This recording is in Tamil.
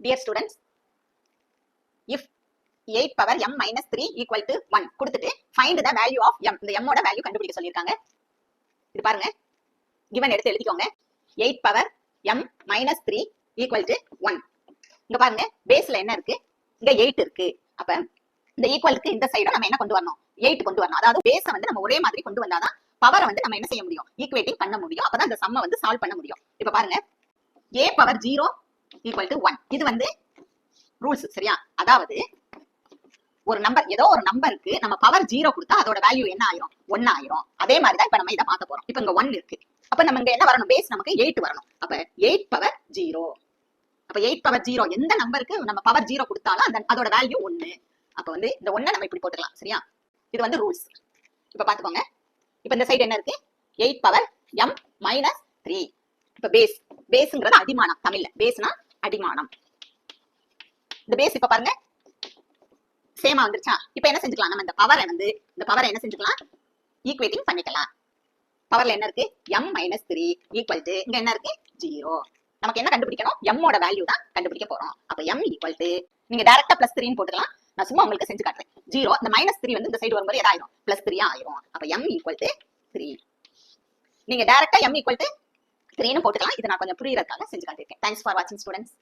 Dear students, if 8 power m minus 3 equal to 1 கொடுத்துட்டு find the value of m, இந்த m ஓட வேல்யூ கண்டுபிடிக்க சொல்லியிருக்காங்க. இது பாருங்க, given எடுத்து எழுதிக்கோங்க. 8 power m minus 3 equal to 1. இங்க பாருங்க, பேஸ்ல என்ன இருக்கு? இங்க 8 இருக்கு. அப்ப இந்த ஈக்குவலுக்கு இந்த சைடு நம்ம என்ன கொண்டு வரணும்? 8 கொண்டு வரணும். அதாவது பேஸ வந்து நம்ம ஒரே மாதிரி கொண்டு வந்தாதான் பவரை வந்து நம்ம என்ன செய்ய முடியும்? ஈக்குவேட்டிங் பண்ண முடியும். அப்பதான் இந்த சம்மை வந்து சால்வ் பண்ண முடியும். இப்ப பாருங்க, a power 0 equal to 1. இது வந்து ரூல்ஸ், சரியா? அதாவது ஒரு நம்பர், ஏதோ ஒரு நம்பருக்கு நம்ம பவர் 0 கொடுத்தா அதோட வேல்யூ என்ன ஆயிரும்? 1 ஆயிரும். அதே மாதிரி தான் இப்ப நம்ம இதை பார்க்க போறோம். இப்ப இங்க 1 இருக்கு. அப்ப நம்ம இங்க என்ன வரணும்? பேஸ் நமக்கு 8 வரணும். அப்ப 8 பவர் 0. அப்ப 8 பவர் 0 எந்த நம்பருக்கு நம்ம பவர் 0 கொடுத்தாலும் அதோட வேல்யூ 1. அப்ப வந்து இந்த 1 நம்ம இப்படி போட்டுக்கலாம், சரியா? இது வந்து ரூல்ஸ். இப்ப பாத்துக்கோங்க. இப்ப இந்த சைடு என்ன இருக்கு? 8 பவர் m minus 3. இப்ப பேஸ், பேஸ்ங்கிறது அடிமானம். தமிழ்ல பேஸ்னா அடிமானம். இந்த பேஸ் இப்ப பாருங்க சேமா வந்துருச்சா? இப்ப என்ன செஞ்சுக்கலாம்? நம்ம இந்த பவரை என்ன செஞ்சுக்கலாம்? ஈக்குவேட்டிங் பண்ணிக்கலாம். பவர்ல என்ன இருக்கு? m minus 3 equal to இங்க என்ன இருக்கு? 0. நமக்கு என்ன கண்டுபிடிக்கணும்? m ஓட வேல்யூ தான் கண்டுபிடிக்க போறோம். அப்ப m equal to நீங்க டைரக்டா +3 ன்னு போட்டுக்கலாம். நான் சும்மா உங்களுக்கு செஞ்சு காட்டுறேன். 0 இந்த -3 வந்து இந்த சைடு வரும்போது என்ன ஆயிரும்? +3 ஆயிரும். அப்ப m equal to 3. நீங்க டைரக்டா m equal to 3 ன்னு போட்டுக்கலாம். இது நான் கொஞ்சம் புரியறதுக்காக செஞ்சு காட்டியிருக்கேன். Thanks for watching students.